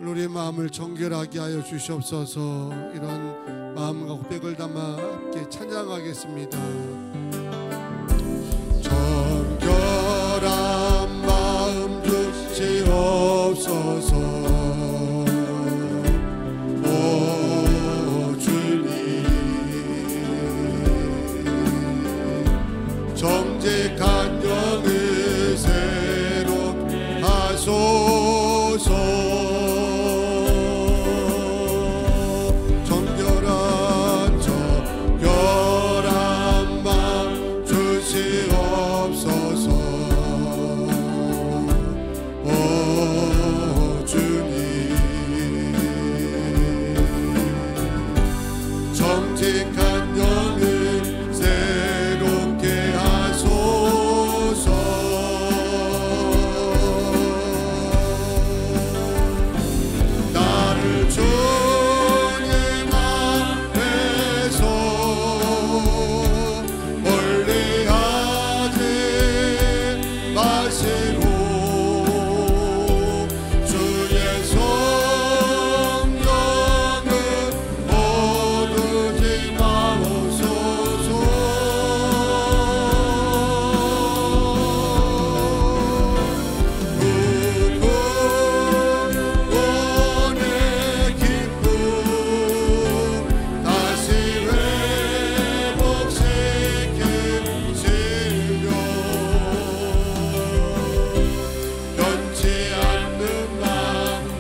우리의 마음을 정결하게 하여 주시옵소서. 이런 마음과 고백을 담아 함께 찬양하겠습니다. 정결한 마음 주시옵소서. 오 주님, 정직한 영을 새롭게 하소서. 정직한 영을 새롭게 하소서. 나를 주님 앞에서 멀리하지 마시고 주의 성령을 거두지 마옵소서. 구원의 기쁨 다시 회복시키시며 변치 않는 맘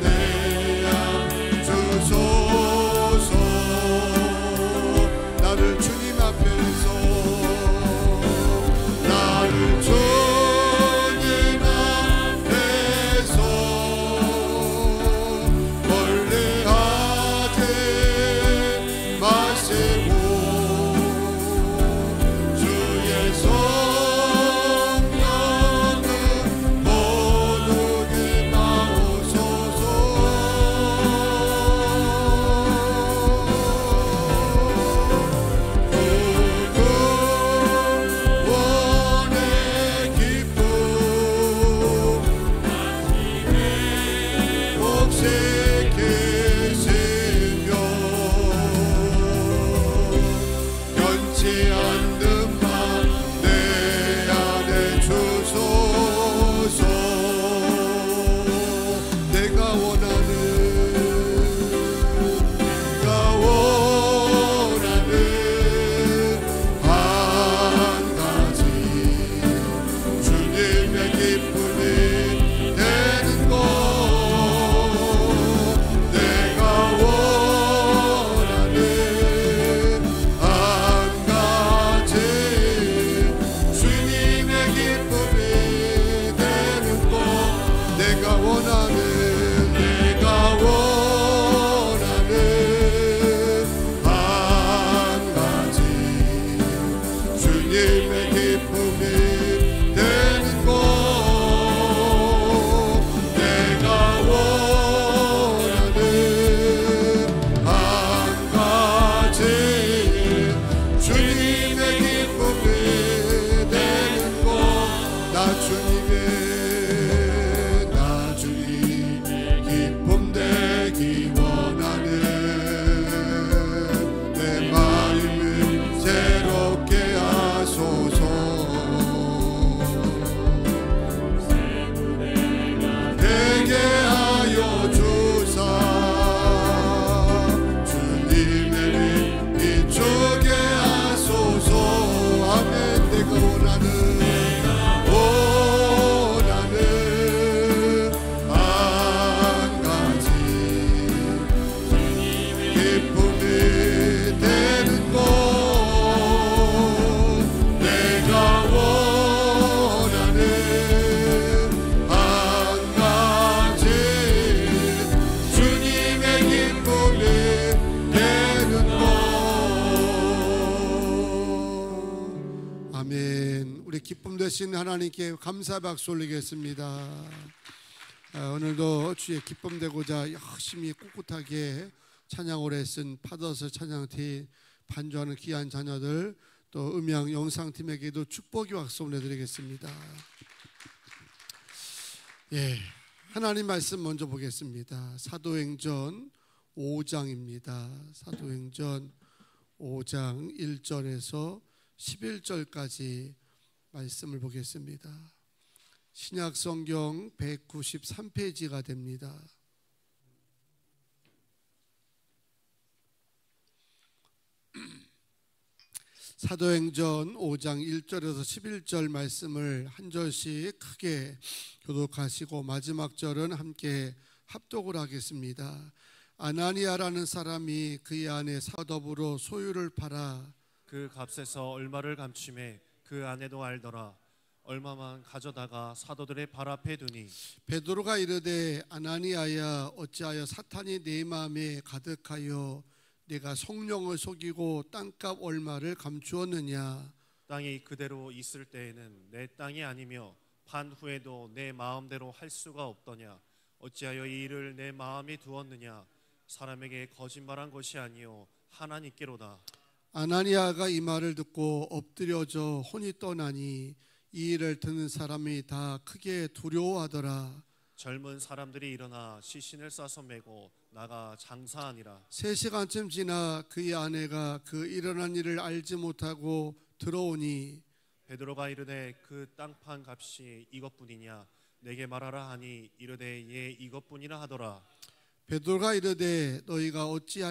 내야 주소서. 나를 주님 앞에서 나를 주님 앞에서 멀리하지 마시고 주의 성령을 거두지 마옵소서. 구원의 기쁨 회복시키시며 변치 않는 맘 내 안에 주소서. 내가 원하는 한 가지 주님의 기쁨이 되는 것. 내가 원하는 한 가지 주님의 기쁨이 되는 것. 내가 원하는 한 가지 주님의 기쁨이 되는 것. 내가 원하는 한 가지 주님의 기쁨이 되는 것. 나 주님의 기쁨 되기 원하는 내 마음을 새롭게 하소서. 되게 하여 주사 주님의 빛 비추게 하소서. 아멘. 내가 원하는 한 가지 기쁨이 되는 것. 내가 원하는 한 가지 주님의 기쁨이 되는 것. 아멘. 우리 기쁨 되신 하나님께 감사 박수 올리겠습니다. 오늘도 주의 기쁨 되고자 열심히 꿋꿋하게 찬양을 했은 파더스 찬양팀 반주하는 귀한 자녀들, 또 음향 영상팀에게도 축복의 박수 보내드리겠습니다. 예, 하나님 말씀 먼저 보겠습니다. 사도행전 5장입니다. 사도행전 5장 1절에서 11절까지 말씀을 보겠습니다. 신약 성경 193페이지가 됩니다. 사도행전 5장 1절에서 11절 말씀을 한 절씩 크게 교독하시고 마지막 절은 함께 합독을 하겠습니다. 아나니아라는 사람이 그의 아내 사더부로 소유를 팔아 그 값에서 얼마를 감추매 그 아내도 알더라. 얼마만 가져다가 사도들의 발 앞에 두니 베드로가 이르되 아나니아야 어찌하여 사탄이 네 마음에 가득하여 내가 성령을 속이고 땅값 얼마를 감추었느냐. 땅이 그대로 있을 때에는 내 땅이 아니며 판 후에도 내 마음대로 할 수가 없더냐. 어찌하여 이 일을 내 마음에 두었느냐. 사람에게 거짓말한 것이 아니요 하나님께로다. 아나니아가 이 말을 듣고 엎드려져 혼이 떠나니 이 일을 듣는 사람이 다 크게 두려워하더라. 젊은 사람들이 일어나 시신을 싸서 메고 나가 장사하니라. 3시간쯤 지나 그의 아내가 그 일어난 일을 알지 못하고 들어오니 베드로가 이르되 그 땅판 값이 이것뿐이냐. 내게 말하라 하니 이르되 예 이것뿐이라 하더라. 베드로가 이르되 너희가 어찌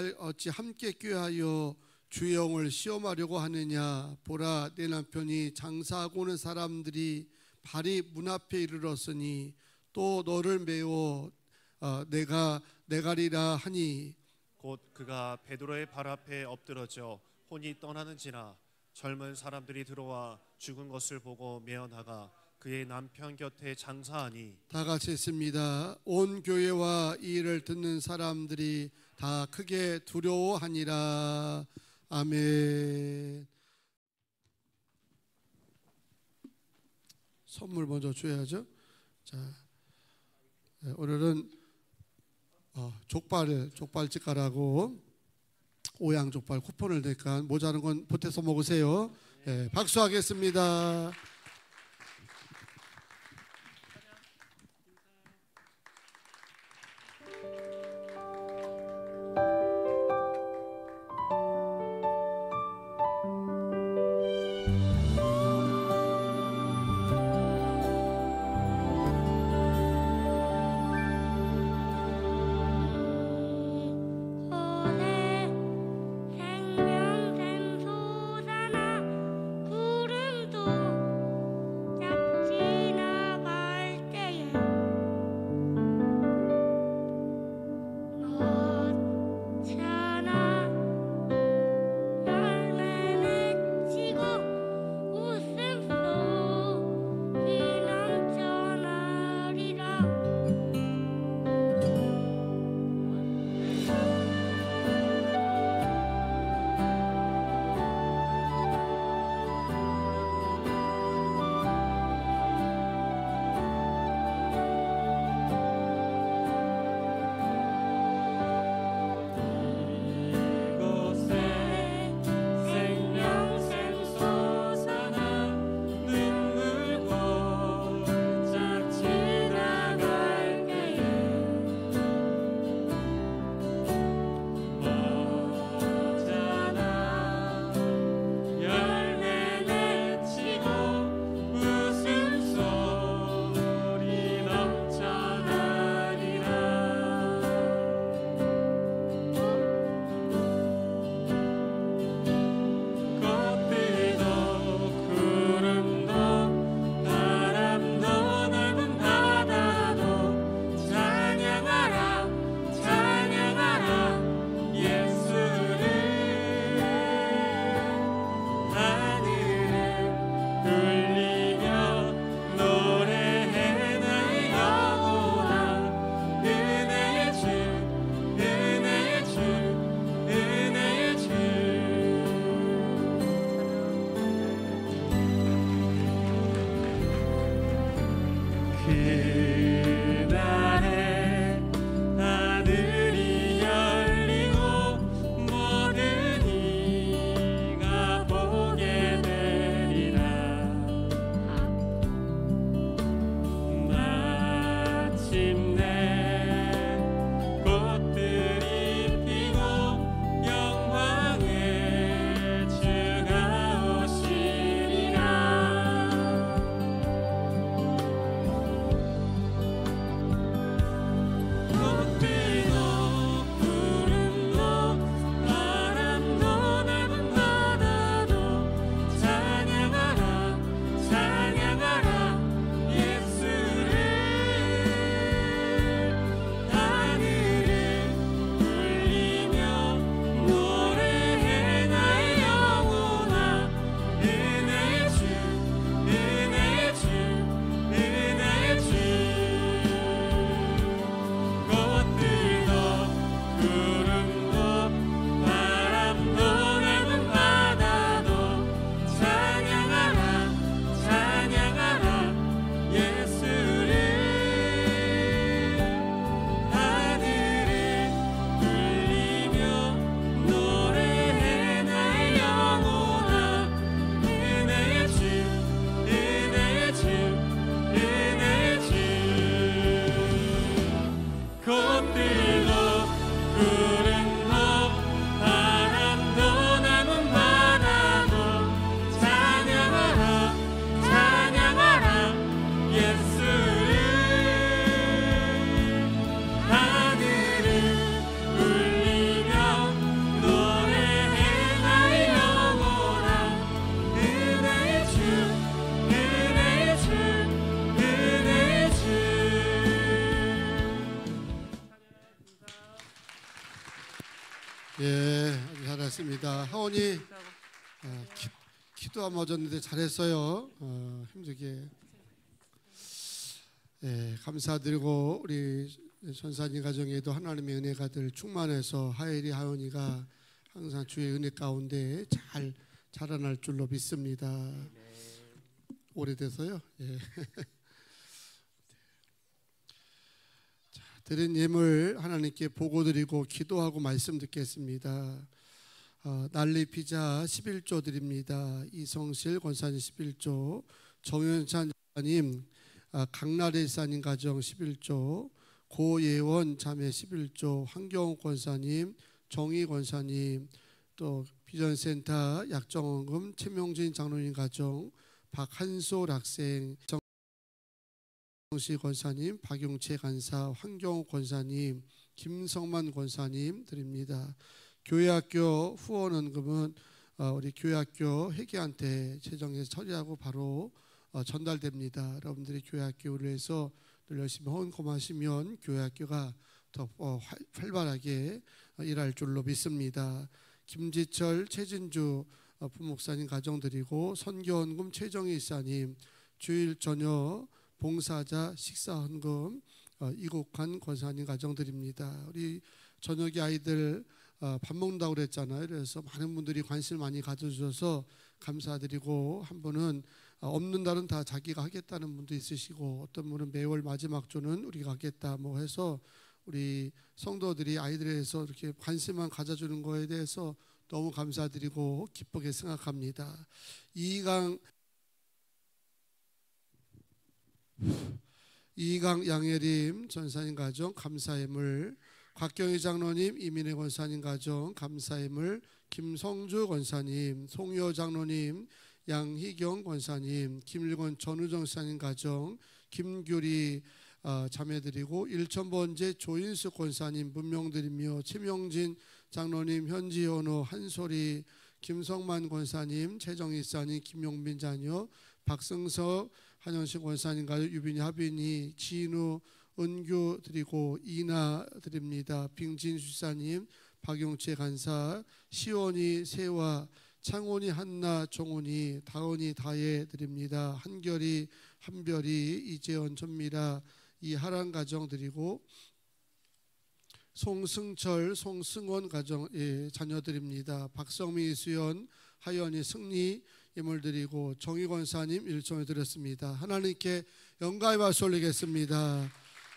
함께 꾀하여 주의 영을 시험하려고 하느냐. 보라 내 남편이 장사하고 오는 사람들이 발이 문 앞에 이르렀으니 또 너를 메워 내가 내가리라 하니 곧 그가 베드로의 발 앞에 엎드러져 혼이 떠나는지라. 젊은 사람들이 들어와 죽은 것을 보고 메어 나가 그의 남편 곁에 장사하니. 다 같이 했습니다. 온 교회와 이 일을 듣는 사람들이 다 크게 두려워하니라. 아멘. 선물 먼저 줘야죠. 자, 오늘은 족발집 가라고 오양족발 쿠폰을 내니까 모자란 건 보태서 먹으세요. 네, 박수하겠습니다. 예, 아주 잘했습니다. 하원이 기도 안 맞았는데 잘했어요. 힘들게. 예, 감사드리고 우리 전사님 가정에도 하나님의 은혜가 늘 충만해서 하엘이 하원이가 항상 주의 은혜 가운데 잘 자라날 줄로 믿습니다. 오래돼서요. 예. 자, 드린 예물 하나님께 보고드리고 기도하고 말씀 듣겠습니다. 난리 피자 11조 드립니다. 이성실 권사님 11조, 정현찬 집사님, 강나래 집사님 가정 11조, 고예원 자매 11조, 황경호 권사님, 정희 권사님, 또 비전센터 약정원금 최명진 장로님 가정, 박한솔 학생, 정시 권사님, 박용채 간사, 황경호 권사님, 김성만 권사님 드립니다. 교회학교 후원원금은 우리 교회학교 회계한테 재정해서 처리하고 바로 전달됩니다. 여러분들이 교회학교를 해서 늘 열심히 헌금하시면 교회학교가 더 활발하게 일할 줄로 믿습니다. 김지철, 최진주 부목사님 가정드리고 선교헌금 최정희 이사님, 주일 저녁 봉사자 식사헌금 이국한 권사님 가정드립니다. 우리 저녁에 아이들 밥 먹는다고 그랬잖아요. 그래서 많은 분들이 관심을 많이 가져주셔서 감사드리고, 한 분은 없는 날은 다 자기가 하겠다는 분도 있으시고, 어떤 분은 매월 마지막 주는 우리가 하겠다 뭐 해서 우리 성도들이 아이들에 대해서 이렇게 관심만 가져주는 거에 대해서 너무 감사드리고 기쁘게 생각합니다. 이강 양예림 전사님 가정 감사예물, 곽경희 장로님, 이민혜 권사님 가정 감사예물, 김성주 권사님, 송효 장로님, 양희경 권사님, 김일권 전우정 사님 가정, 김규리 자매드리고, 일천번제 조인수 권사님 문명드리며, 최명진 장로님, 현지현호, 한솔이, 김성만 권사님, 최정희 사님, 김용빈 자녀, 박승석, 한현식 권사님 가족, 유빈이, 하빈이, 진우, 은규 드리고, 이나 드립니다. 빙진수 사님, 박용채 간사, 시원이, 세화, 창원이, 한나, 종훈이, 다은이, 다혜 드립니다. 한결이, 한별이, 이재원, 전미라, 이하란 가정 드리고, 송승철, 송승원 가정 자녀 드립니다. 박성미, 수연, 하연이, 승리 예물 드리고, 정의권사님 일정을 드렸습니다. 하나님께 영광의 박수 올리겠습니다.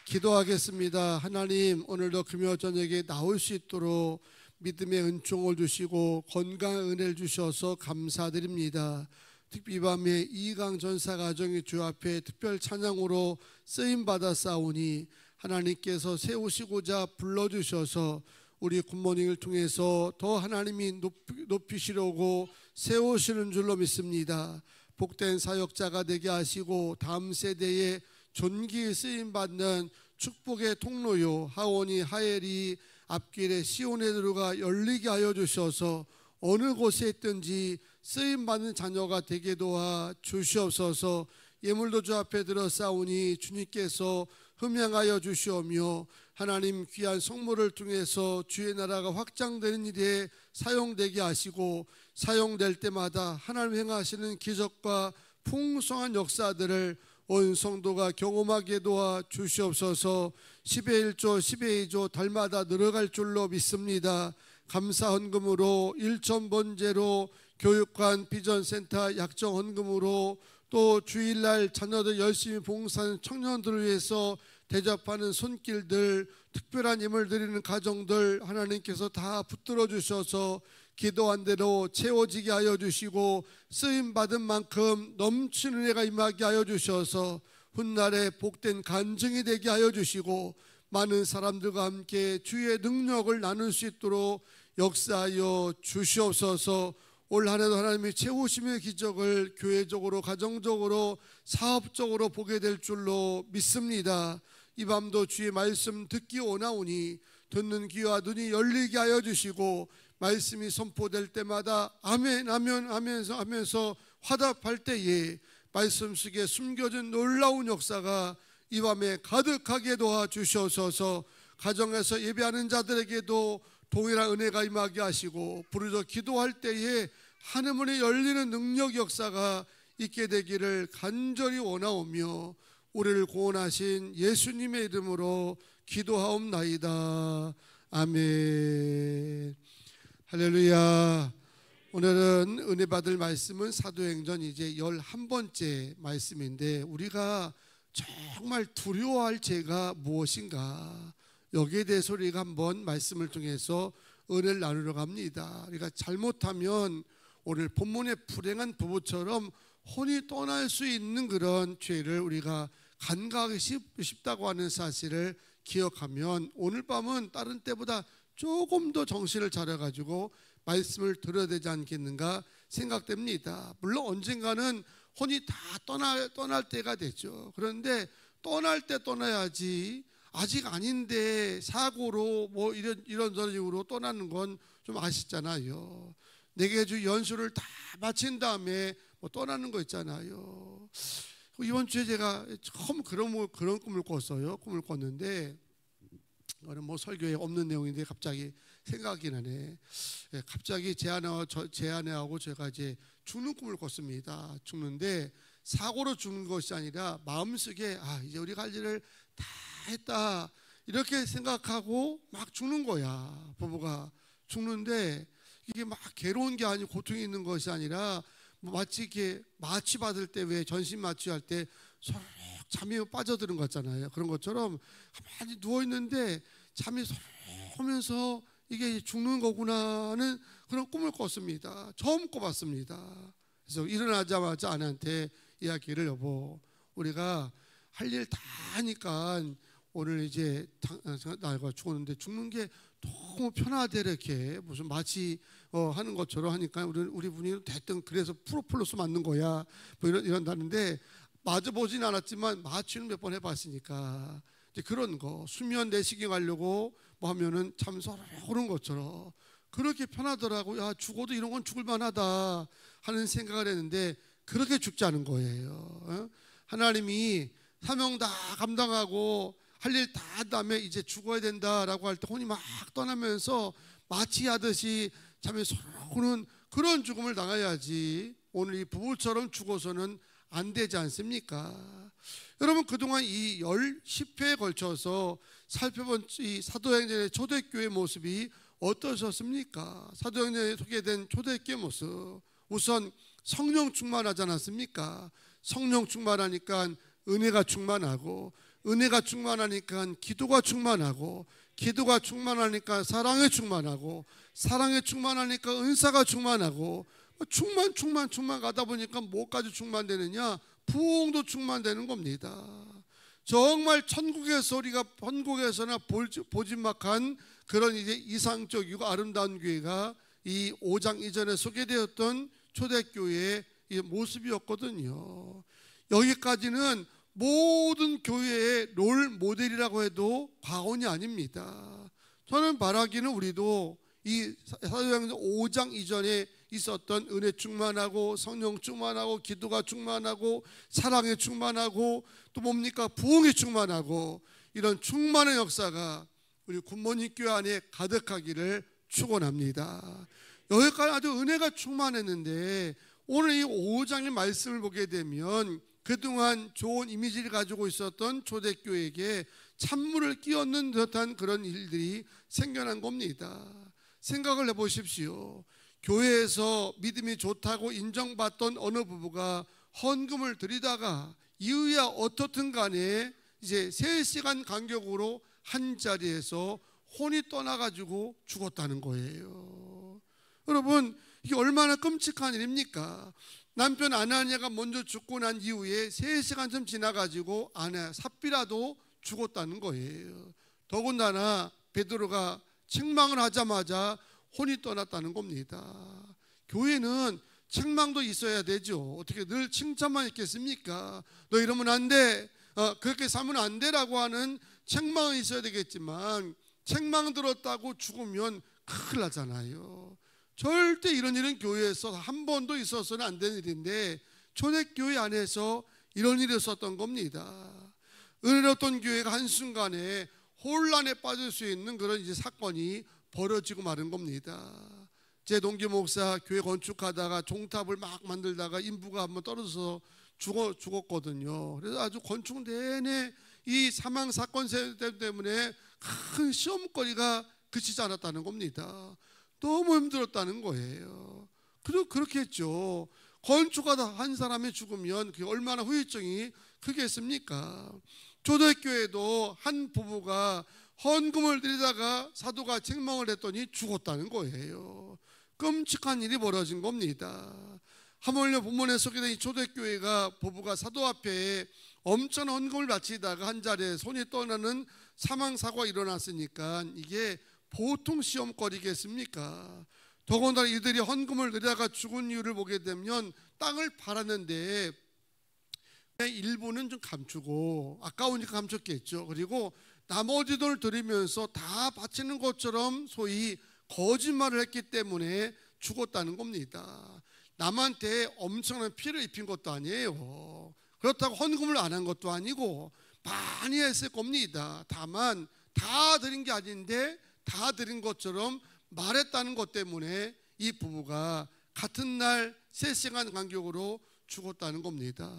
기도하겠습니다. 하나님, 오늘도 금요 저녁에 나올 수 있도록 믿음의 은총을 주시고 건강의 은혜를 주셔서 감사드립니다. 특히 이 밤에 이강 전사 가정이 주 앞에 특별 찬양으로 쓰임받아 싸우니 하나님께서 세우시고자 불러주셔서 우리 굿모닝을 통해서 더 하나님이 높이시려고 세우시는 줄로 믿습니다. 복된 사역자가 되게 하시고 다음 세대에 존귀 쓰임받는 축복의 통로요, 하원이, 하엘이 앞길에 시온의 도로가 열리게 하여 주셔서 어느 곳에 있든지 쓰임받는 자녀가 되게 도와 주시옵소서. 예물도 주 앞에 들어 싸우니 주님께서 흠양하여 주시오며, 하나님 귀한 성물을 통해서 주의 나라가 확장되는 일에 사용되게 하시고, 사용될 때마다 하나님 행하시는 기적과 풍성한 역사들을 온 성도가 경험하게 도와 주시옵소서. 10의 1조 10의 2조 달마다 늘어갈 줄로 믿습니다. 감사헌금으로, 일천번제로, 교육관 비전센터 약정헌금으로, 또 주일날 자녀들 열심히 봉사하는 청년들을 위해서 대접하는 손길들, 특별한 예물 드리는 가정들 하나님께서 다 붙들어 주셔서 기도한 대로 채워지게 하여 주시고, 쓰임받은 만큼 넘치는 은혜가 임하게 하여 주셔서 훗날에 복된 간증이 되게 하여 주시고, 많은 사람들과 함께 주의 능력을 나눌 수 있도록 역사하여 주시옵소서. 올 한해도 하나님이 채우심의 기적을 교회적으로, 가정적으로, 사업적으로 보게 될 줄로 믿습니다. 이 밤도 주의 말씀 듣기 원하오니 듣는 귀와 눈이 열리게 하여 주시고, 말씀이 선포될 때마다 아멘 아멘 하면서 화답할 때에 말씀 속에 숨겨진 놀라운 역사가 이 밤에 가득하게 도와주셔서 가정에서 예배하는 자들에게도 동일한 은혜가 임하게 하시고 부르짖어 기도할 때에 하늘문이 열리는 능력 역사가 있게 되기를 간절히 원하오며 우리를 구원하신 예수님의 이름으로 기도하옵나이다. 아멘. 할렐루야. 오늘은 은혜 받을 말씀은 사도행전 이제 11번째 말씀인데, 우리가 정말 두려워할 죄가 무엇인가, 여기에 대해서 우리가 한번 말씀을 통해서 은혜를 나누러 갑니다. 우리가 잘못하면 오늘 본문의 불행한 부부처럼 혼이 떠날 수 있는 그런 죄를 우리가 간과하기 쉽다고 하는 사실을 기억하면 오늘 밤은 다른 때보다 조금 더 정신을 차려가지고 말씀을 들어야 되지 않겠는가 생각됩니다. 물론 언젠가는 혼이 다 떠날 때가 되죠. 그런데 떠날 때 떠나야지, 아직 아닌데 사고로 뭐 이런저런 이유로 떠나는 건 좀 아쉽잖아요. 내게 주 연수를 다 마친 다음에 뭐 떠나는 거 있잖아요. 이번 주에 제가 처음 그런 꿈을 꿨어요. 꿈을 꿨는데, 이거는 뭐 설교에 없는 내용인데 갑자기 생각이 나네. 갑자기 제 아내하고 제가 이제 죽는 꿈을 꿨습니다. 죽는데 사고로 죽는 것이 아니라 마음속에 이제 우리가 할 일을 다 했다 이렇게 생각하고 막 죽는 거야. 부부가 죽는데 이게 막 괴로운 게 아니고 고통이 있는 것이 아니라 마치 이렇게 마취 받을 때 왜 전신 마취할 때 소록 잠이 빠져드는 것 같잖아요. 그런 것처럼 가만히 누워 있는데 잠이 소록 오면서 이게 죽는 거구나 하는 그런 꿈을 꿨습니다. 처음 꿔봤습니다. 그래서 일어나자마자 아내한테 이야기를, 여보, 우리가 할 일 다 하니까 오늘 이제 나가 죽었는데 죽는 게 너무 편하대, 이렇게 무슨 마치 하는 것처럼 하니까 우리 분이 대뜸 그래서 프로폴로스 맞는 거야 뭐 이런다는데, 맞아 보진 않았지만 마취는 몇 번 해봤으니까 이제 그런 거 수면 내시경 하려고 뭐 하면은 참 서로 그런 것처럼 그렇게 편하더라고요. 야, 죽어도 이런 건 죽을 만하다 하는 생각을 했는데 그렇게 죽지 않은 거예요. 하나님이 사명 다 감당하고 할 일 다 한 다음에 이제 죽어야 된다라고 할 때 혼이 막 떠나면서 마취하듯이 잠이 서로는 그런 죽음을 당해야지 오늘 이 부부처럼 죽어서는 안 되지 않습니까? 여러분, 그동안 이 10회에 걸쳐서 살펴본 이 사도행전의 초대교회 모습이 어떠셨습니까? 사도행전에 소개된 초대교회 모습, 우선 성령 충만하지 않았습니까? 성령 충만하니까 은혜가 충만하고, 은혜가 충만하니까 기도가 충만하고, 기도가 충만하니까 사랑에 충만하고, 사랑에 충만하니까 은사가 충만하고, 충만 가다 보니까 뭐까지 충만되느냐? 부흥도 충만되는 겁니다. 정말 천국에서 우리가 천국에서나 보지막한 그런 이제 이상적이고 아름다운 교회가 이 5장 이전에 소개되었던 초대교회의 모습이었거든요. 여기까지는 모든 교회의 롤 모델이라고 해도 과언이 아닙니다. 저는 바라기는 우리도 이 사도행전 5장 이전에 있었던 은혜 충만하고 성령 충만하고 기도가 충만하고 사랑에 충만하고 또 뭡니까? 부흥이 충만하고 이런 충만의 역사가 우리 굿모닝 교회 안에 가득하기를 축원합니다. 여기까지 아주 은혜가 충만했는데 오늘 이 5장의 말씀을 보게 되면 그동안 좋은 이미지를 가지고 있었던 초대교회에게 찬물을 끼얹는 듯한 그런 일들이 생겨난 겁니다. 생각을 해보십시오. 교회에서 믿음이 좋다고 인정받던 어느 부부가 헌금을 드리다가 이유야 어떻든 간에 이제 3시간 간격으로 한 자리에서 혼이 떠나가지고 죽었다는 거예요. 여러분, 이게 얼마나 끔찍한 일입니까? 남편 아나니아가 먼저 죽고 난 이후에 3시간쯤 지나가지고 아내 삽비라도 죽었다는 거예요. 더군다나 베드로가 책망을 하자마자 혼이 떠났다는 겁니다. 교회는 책망도 있어야 되죠. 어떻게 늘 칭찬만 있겠습니까? 너 이러면 안 돼, 그렇게 살면 안 되라고 하는 책망은 있어야 되겠지만 책망 들었다고 죽으면 큰일 나잖아요. 절대 이런 일은 교회에서 한 번도 있어서는 안 되는 일인데 초대교회 안에서 이런 일이 있었던 겁니다. 은혜롭던 교회가 한순간에 혼란에 빠질 수 있는 그런 이제 사건이 벌어지고 마는 겁니다. 제 동기 목사 교회 건축하다가 종탑을 막 만들다가 인부가 한번 떨어져서 죽었거든요. 그래서 아주 건축 내내 이 사망 사건 때문에 큰 시험거리가 그치지 않았다는 겁니다. 너무 힘들었다는 거예요. 그렇겠죠. 건축하다 한 사람이 죽으면 그게 얼마나 후유증이 크겠습니까? 초대교회도 한 부부가 헌금을 드리다가 사도가 책망을 했더니 죽었다는 거예요. 끔찍한 일이 벌어진 겁니다. 하물며 본문에 소개된 이 초대교회가 부부가 사도 앞에 엄청난 헌금을 바치다가 한 자리에 손이 떠나는 사망사고가 일어났으니까 이게 보통 시험거리겠습니까? 더군다나 이들이 헌금을 드리다가 죽은 이유를 보게 되면 땅을 팔았는데 일부는 좀 감추고 아까우니까 감췄겠죠. 그리고 나머지 돈을 드리면서 다 바치는 것처럼 소위 거짓말을 했기 때문에 죽었다는 겁니다. 남한테 엄청난 피해를 입힌 것도 아니에요. 그렇다고 헌금을 안 한 것도 아니고 많이 했을 겁니다. 다만 다 드린 게 아닌데 다 드린 것처럼 말했다는 것 때문에 이 부부가 같은 날 3시간 간격으로 죽었다는 겁니다.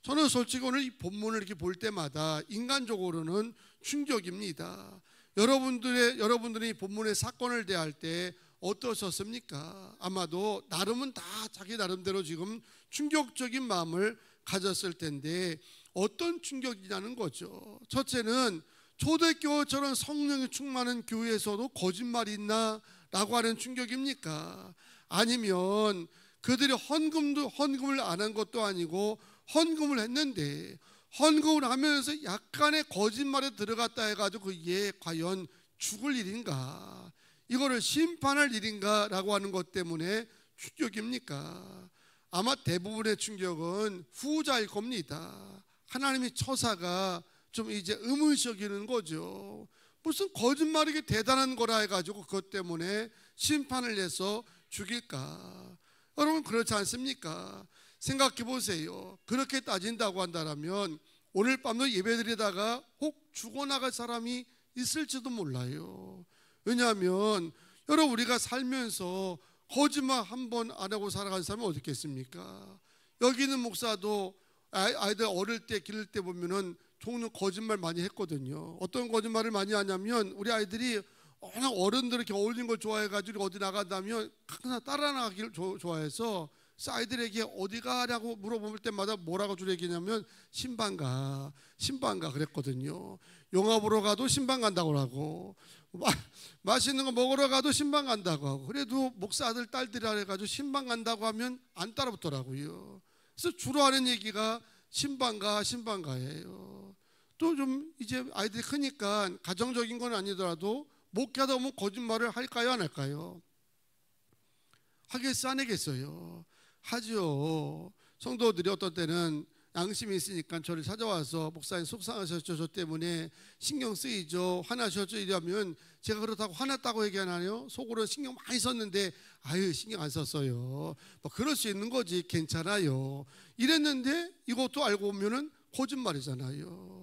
저는 솔직히 오늘 이 본문을 이렇게 볼 때마다 인간적으로는 충격입니다. 여러분들이 본문의 사건을 대할 때 어떠셨습니까? 아마도 나름은 다 자기 나름대로 지금 충격적인 마음을 가졌을 텐데 어떤 충격이냐는 거죠. 첫째는 초대교회처럼 성령이 충만한 교회에서도 거짓말이 있나? 라고 하는 충격입니까? 아니면 그들이 헌금을 안 한 것도 아니고 헌금을 했는데 헌금을 하면서 약간의 거짓말에 들어갔다 해가지고 그게 과연 죽을 일인가? 이거를 심판할 일인가? 라고 하는 것 때문에 충격입니까? 아마 대부분의 충격은 후자일 겁니다. 하나님의 처사가 좀 이제 의문시여기는 거죠. 무슨 거짓말이 이게 대단한 거라 해가지고 그것 때문에 심판을 내서 죽일까? 여러분 그렇지 않습니까? 생각해 보세요. 그렇게 따진다고 한다면 오늘 밤도 예배드리다가 혹 죽어나갈 사람이 있을지도 몰라요. 왜냐하면 여러분 우리가 살면서 거짓말 한 번 안 하고 살아가는 사람이 어디 있겠습니까? 여기 있는 목사도 아이들 어릴 때 기를 때 보면은 종종 거짓말 많이 했거든요. 어떤 거짓말을 많이 하냐면 우리 아이들이 워낙 어른들 이렇게 어울리는 걸 좋아해가지고 어디 나간다면 항상 따라 나가기를 좋아해서 아이들에게 어디 가냐고 물어볼 때마다 뭐라고 주로 얘기냐면 신방가 그랬거든요. 영화 보러 가도 신방 간다고 하고 맛있는 거 먹으러 가도 신방 간다고 하고 그래도 목사 아들 딸들이라 해가지고 신방 간다고 하면 안 따라붙더라고요. 그래서 주로 하는 얘기가 신방가예요. 또 좀 이제 아이들이 크니까 가정적인 건 아니더라도 목회하다 보면 거짓말을 할까요 안 할까요? 하겠어 안 하겠어요? 하죠. 성도들이 어떤 때는 양심이 있으니까 저를 찾아와서 목사님 속상하셨죠? 저 때문에 신경 쓰이죠? 화나셨죠? 이러면 제가 그렇다고 화났다고 얘기 안 하나요? 속으로 신경 많이 썼는데 아유 신경 안 썼어요. 뭐 그럴 수 있는 거지 괜찮아요. 이랬는데 이것도 알고 보면은 거짓말이잖아요.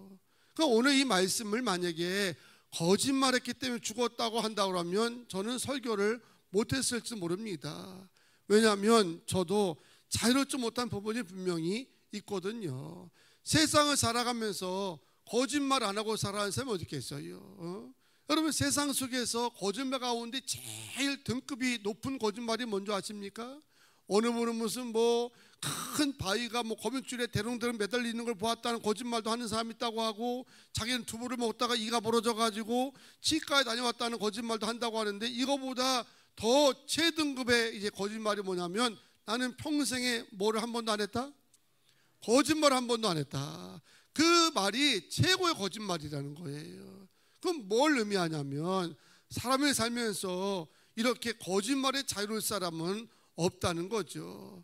그러니까 오늘 이 말씀을 만약에 거짓말했기 때문에 죽었다고 한다고 하면 저는 설교를 못했을지 모릅니다. 왜냐하면 저도 자유롭지 못한 부분이 분명히 있거든요. 세상을 살아가면서 거짓말 안 하고 살아가는 사람이 어디 있겠어요? 여러분 세상 속에서 거짓말 가운데 제일 등급이 높은 거짓말이 뭔지 아십니까? 어느 분은 무슨 뭐 큰 바위가 뭐 거미줄에 대롱대롱 매달리는 걸 보았다는 거짓말도 하는 사람이 있다고 하고 자기는 두부를 먹다가 이가 벌어져 가지고 치과에 다녀왔다는 거짓말도 한다고 하는데 이거보다 더 최등급의 이제 거짓말이 뭐냐면 나는 평생에 뭐를 한 번도 안 했다? 거짓말 한 번도 안 했다. 그 말이 최고의 거짓말이라는 거예요. 그럼 뭘 의미하냐면 사람을 살면서 이렇게 거짓말에 자유로울 사람은 없다는 거죠.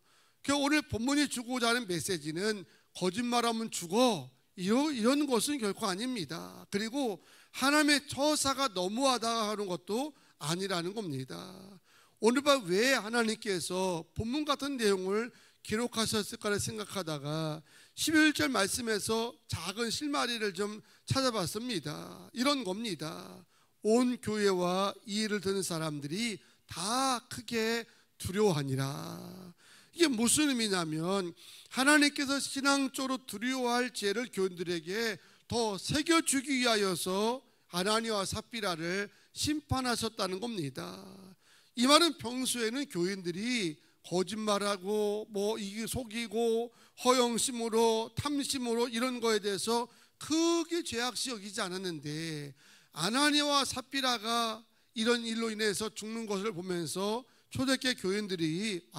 오늘 본문이 주고자 하는 메시지는 거짓말하면 죽어 이런 것은 결코 아닙니다. 그리고 하나님의 처사가 너무하다 하는 것도 아니라는 겁니다. 오늘 밤 왜 하나님께서 본문 같은 내용을 기록하셨을까를 생각하다가 11절 말씀에서 작은 실마리를 좀 찾아봤습니다. 이런 겁니다. 온 교회와 이 일을 듣는 사람들이 다 크게 두려워하니라. 이게 무슨 의미냐면 하나님께서 신앙적으로 두려워할 죄를 교인들에게 더 새겨주기 위하여서 아나니아와 삽비라를 심판하셨다는 겁니다. 이 말은 평소에는 교인들이 거짓말하고 이게 속이고 허영심으로 탐심으로 이런 거에 대해서 크게 죄악시 여기지 않았는데, 아나니아와 삽비라가 이런 일로 인해서 죽는 것을 보면서 초대교회 교인들이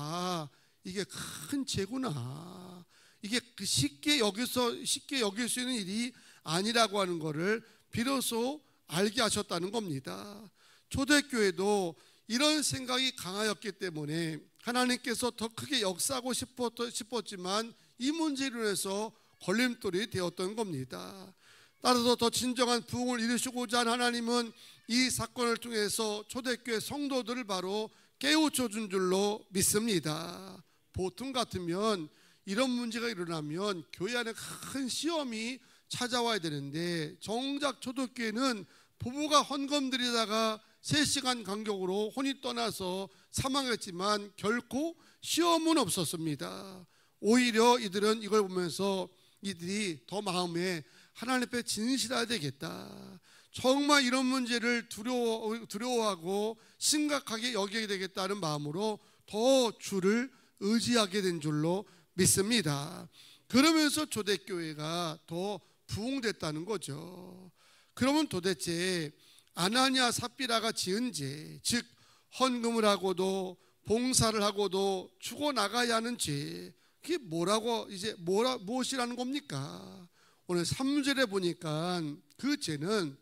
이게 큰 죄구나, 이게 쉽게 여길 수 있는 일이 아니라고 하는 것을 비로소 알게 하셨다는 겁니다. 초대교회도 이런 생각이 강하였기 때문에 하나님께서 더 크게 역사하고 싶었지만 이 문제로 인해서 걸림돌이 되었던 겁니다. 따라서 더 진정한 부흥을 이루시고자 한 하나님은 이 사건을 통해서 초대교회 성도들을 바로 깨우쳐 준 줄로 믿습니다. 보통 같으면 이런 문제가 일어나면 교회 안에 큰 시험이 찾아와야 되는데, 정작 초대교회는 부부가 헌금 드리다가 3시간 간격으로 혼이 떠나서 사망했지만 결코 시험은 없었습니다. 오히려 이들은 이걸 보면서 이들이 더 마음에 하나님 앞에 진실해야 되겠다, 정말 이런 문제를 두려워하고 심각하게 여기게 되겠다는 마음으로 더 주를 의지하게 된 줄로 믿습니다. 그러면서 초대교회가 더 부흥됐다는 거죠. 그러면 도대체 아나니아 삽비라가 지은 죄, 즉 헌금을 하고도 봉사를 하고도 죽어나가야 하는 죄, 그게 무엇이라는 겁니까? 오늘 3절에 보니까 그 죄는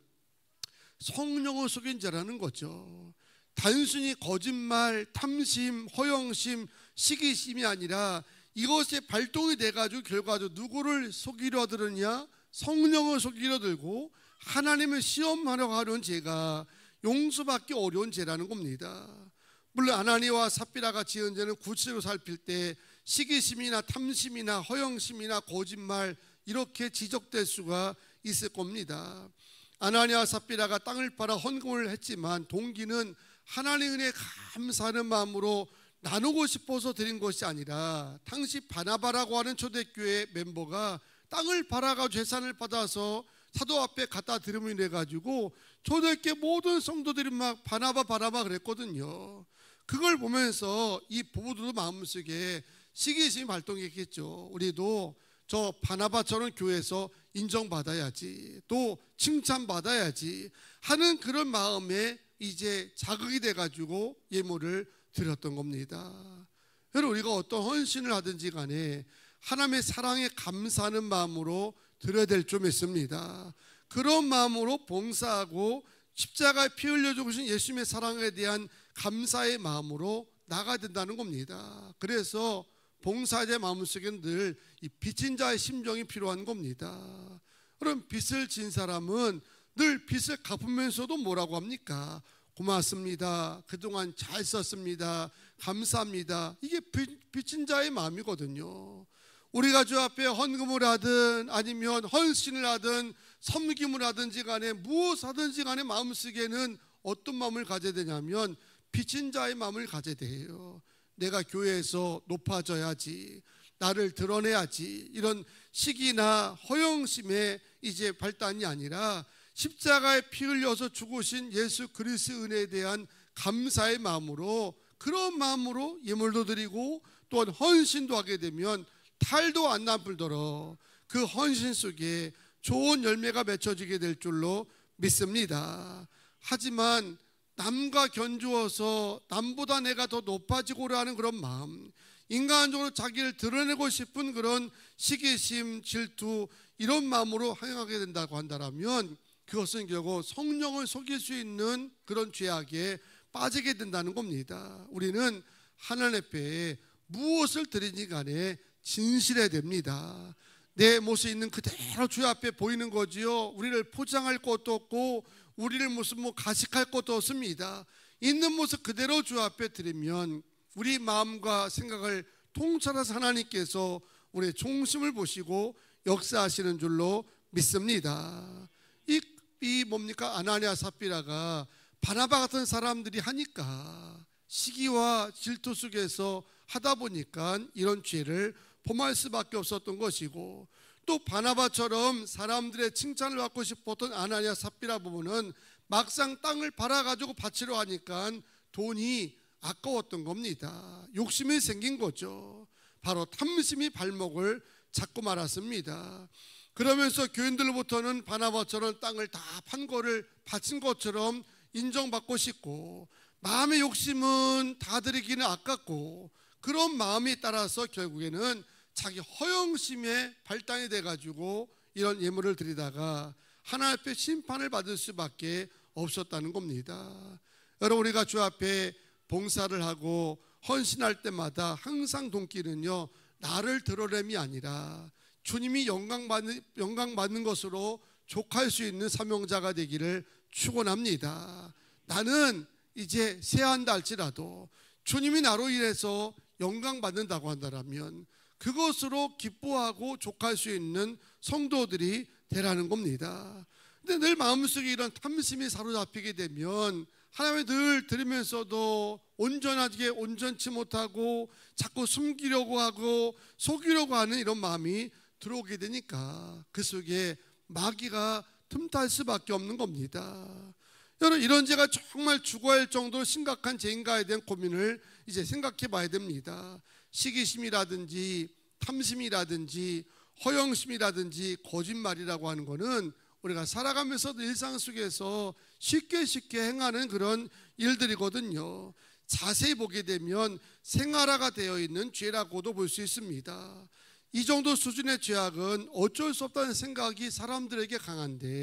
성령을 속인 죄라는 거죠. 단순히 거짓말, 탐심, 허영심, 시기심이 아니라 이것에 발동이 돼가지고 결과적으로 누구를 속이려 들으냐? 성령을 속이려 들고 하나님을 시험하려고 하는 죄가 용서받기 어려운 죄라는 겁니다. 물론 아나니아와 삽비라가 지은 죄는 구체적으로 살필 때 시기심이나 탐심이나 허영심이나 거짓말 이렇게 지적될 수가 있을 겁니다. 아나니아와 삽비라가 땅을 팔아 헌금을 했지만 동기는 하나님의 은혜에 감사하는 마음으로 나누고 싶어서 드린 것이 아니라, 당시 바나바라고 하는 초대교회 멤버가 땅을 팔아가 재산을 받아서 사도 앞에 갖다 드리면 돼가지고 초대교회 모든 성도들이 막 바나바 그랬거든요. 그걸 보면서 이 부부들도 마음속에 시기심이 발동했겠죠. 우리도 저 바나바처럼 교회에서 인정받아야지, 또 칭찬받아야지 하는 그런 마음에 이제 자극이 돼가지고 예물을 드렸던 겁니다. 여러분, 우리가 어떤 헌신을 하든지 간에 하나님의 사랑에 감사하는 마음으로 드려야 될 줄 믿습니다. 그런 마음으로 봉사하고 십자가에 피 흘려 죽으신 예수님의 사랑에 대한 감사의 마음으로 나가야 된다는 겁니다. 그래서 봉사자의 마음속에는 늘 이 빚진 자의 심정이 필요한 겁니다. 그럼 빚을 진 사람은 늘 빚을 갚으면서도 뭐라고 합니까? 고맙습니다, 그동안 잘 썼습니다, 감사합니다. 이게 빚진 자의 마음이거든요. 우리가 주 앞에 헌금을 하든 아니면 헌신을 하든 섬김을 하든지 간에 무엇 하든지 간에 마음속에는 어떤 마음을 가져야 되냐면 빚진 자의 마음을 가져야 돼요. 내가 교회에서 높아져야지, 나를 드러내야지, 이런 시기나 허영심의 이제 발단이 아니라 십자가에 피 흘려서 죽으신 예수 그리스도의 은혜에 대한 감사의 마음으로, 그런 마음으로 예물도 드리고 또한 헌신도 하게 되면 탈도 안 나불더러 그 헌신 속에 좋은 열매가 맺혀지게 될 줄로 믿습니다. 하지만 남과 견주어서 남보다 내가 더 높아지고자 하는 그런 마음, 인간적으로 자기를 드러내고 싶은 그런 시기심, 질투, 이런 마음으로 행하게 된다고 한다면 그것은 결국 성령을 속일 수 있는 그런 죄악에 빠지게 된다는 겁니다. 우리는 하나님 앞에 무엇을 드리니 간에 진실해야 됩니다. 내 모습 있는 그대로 주 앞에 보이는 거지요. 우리를 포장할 것도 없고 우리를 무슨 가식할 것도 없습니다. 있는 모습 그대로 주 앞에 드리면 우리 마음과 생각을 통찰해서 하나님께서 우리의 중심을 보시고 역사하시는 줄로 믿습니다. 이 이 뭡니까? 아나니아 삽비라가 바나바 같은 사람들이 하니까 시기와 질투 속에서 하다 보니까 이런 죄를 범할 수밖에 없었던 것이고, 또 바나바처럼 사람들의 칭찬을 받고 싶었던 아나니아 삽비라 부부는 막상 땅을 팔아가지고 바치려 하니까 돈이 아까웠던 겁니다. 욕심이 생긴 거죠. 바로 탐심이 발목을 잡고 말았습니다. 그러면서 교인들로부터는 바나바처럼 땅을 다 판 거를 바친 것처럼 인정받고 싶고, 마음의 욕심은 다 드리기는 아깝고, 그런 마음이 따라서 결국에는 자기 허영심에 발단이 돼가지고 이런 예물을 드리다가 하나님 앞에 심판을 받을 수밖에 없었다는 겁니다. 여러분, 우리가 주 앞에 봉사를 하고 헌신할 때마다 항상 동기는요, 나를 드러냄이 아니라 주님이 영광 받는 것으로 족할 수 있는 사명자가 되기를 축원합니다. 나는 이제 세한다 할지라도 주님이 나로 인해서 영광 받는다고 한다면 그것으로 기뻐하고 족할 수 있는 성도들이 되라는 겁니다. 근데 늘 마음속에 이런 탐심이 사로잡히게 되면 하나님을 늘 들으면서도 온전하게 온전치 못하고 자꾸 숨기려고 하고 속이려고 하는 이런 마음이 들어오게 되니까 그 속에 마귀가 틈탈 수밖에 없는 겁니다. 여러분, 이런 죄가 정말 죽어야 할 정도로 심각한 죄인가에 대한 고민을 이제 생각해 봐야 됩니다. 시기심이라든지 탐심이라든지 허영심이라든지 거짓말이라고 하는 것은 우리가 살아가면서도 일상 속에서 쉽게 행하는 그런 일들이거든요. 자세히 보게 되면 생활화가 되어 있는 죄라고도 볼 수 있습니다. 이 정도 수준의 죄악은 어쩔 수 없다는 생각이 사람들에게 강한데,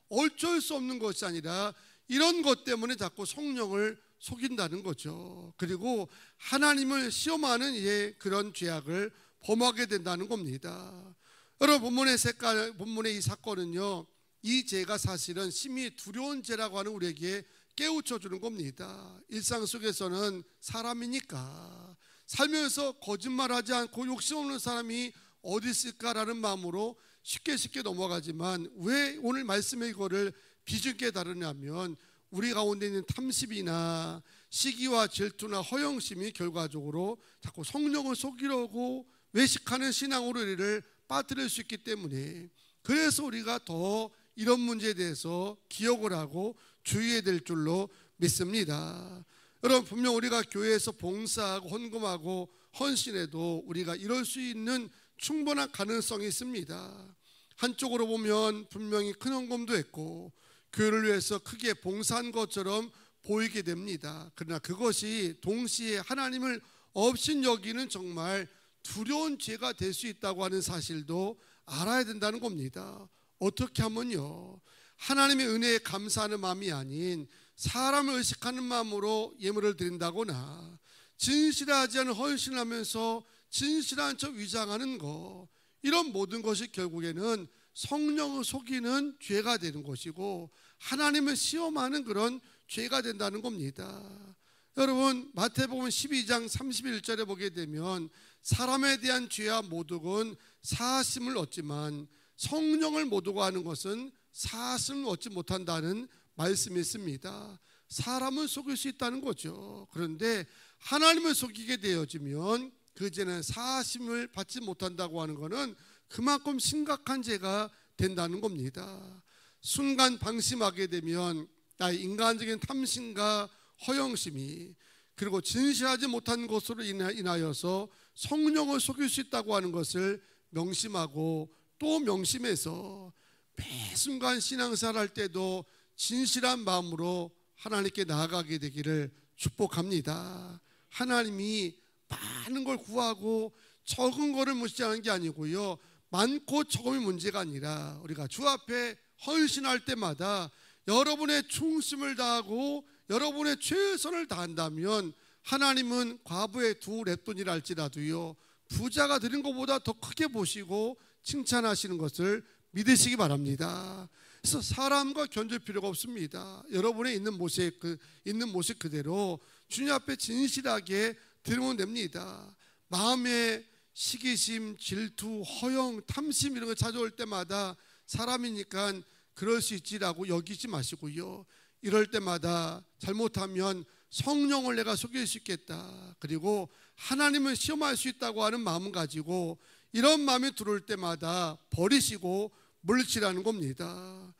어쩔 수 없는 것이 아니라 이런 것 때문에 자꾸 성령을 속인다는 거죠. 그리고 하나님을 시험하는 그런 죄악을 범하게 된다는 겁니다. 여러분, 본문의 이 사건은요, 이 죄가 사실은 심히 두려운 죄라고 하는 우리에게 깨우쳐 주는 겁니다. 일상 속에서는 사람이니까 살면서 거짓말하지 않고 욕심 없는 사람이 어디 있을까라는 마음으로 쉽게 넘어가지만, 왜 오늘 말씀의 이거를 비중있게 다루냐면 우리 가운데 있는 탐심이나 시기와 질투나 허영심이 결과적으로 자꾸 성령을 속이려고 외식하는 신앙으로 우리를 빠뜨릴 수 있기 때문에, 그래서 우리가 더 이런 문제에 대해서 기억을 하고 주의해야 될 줄로 믿습니다. 여러분, 분명 우리가 교회에서 봉사하고 헌금하고 헌신해도 우리가 이럴 수 있는 충분한 가능성이 있습니다. 한쪽으로 보면 분명히 큰 헌금도 했고 교회를 위해서 크게 봉사한 것처럼 보이게 됩니다. 그러나 그것이 동시에 하나님을 업신여기는 정말 두려운 죄가 될 수 있다고 하는 사실도 알아야 된다는 겁니다. 어떻게 하면요, 하나님의 은혜에 감사하는 마음이 아닌 사람을 의식하는 마음으로 예물을 드린다거나 진실하지 않은 헌신을 하면서 진실한 척 위장하는 것, 이런 모든 것이 결국에는 성령을 속이는 죄가 되는 것이고 하나님을 시험하는 그런 죄가 된다는 겁니다. 여러분, 마태복음 12장 31절에 보게 되면 사람에 대한 죄와 모독은 사하심을 얻지만 성령을 모독하는 것은 사하심을 얻지 못한다는 말씀이 있습니다. 사람을 속일 수 있다는 거죠. 그런데 하나님을 속이게 되어지면 그 죄는 사하심을 받지 못한다고 하는 것은 그만큼 심각한 죄가 된다는 겁니다. 순간 방심하게 되면 나의 인간적인 탐심과 허영심이, 그리고 진실하지 못한 것으로 인하여서 성령을 속일 수 있다고 하는 것을 명심하고 또 명심해서 매 순간 신앙생활 할 때도 진실한 마음으로 하나님께 나아가게 되기를 축복합니다. 하나님이 많은 걸 구하고 적은 거를 무시하는 게 아니고요, 많고 적음이 문제가 아니라 우리가 주 앞에 헌신할 때마다 여러분의 충심을 다하고 여러분의 최선을 다한다면 하나님은 과부의 2렙돈이라 할지라도요, 부자가 드린 것보다 더 크게 보시고 칭찬하시는 것을 믿으시기 바랍니다. 그래서 사람과 견줄 필요가 없습니다. 여러분의 있는 모습 그대로 주님 앞에 진실하게 드리면 됩니다. 마음에 시기심, 질투, 허영, 탐심 이런 거 찾아올 때마다 사람이니까 그럴 수 있지라고 여기지 마시고요. 이럴 때마다 잘못하면 성령을 내가 속일 수 있겠다, 그리고 하나님을 시험할 수 있다고 하는 마음을 가지고 이런 마음이 들어올 때마다 버리시고 물리치라는 겁니다.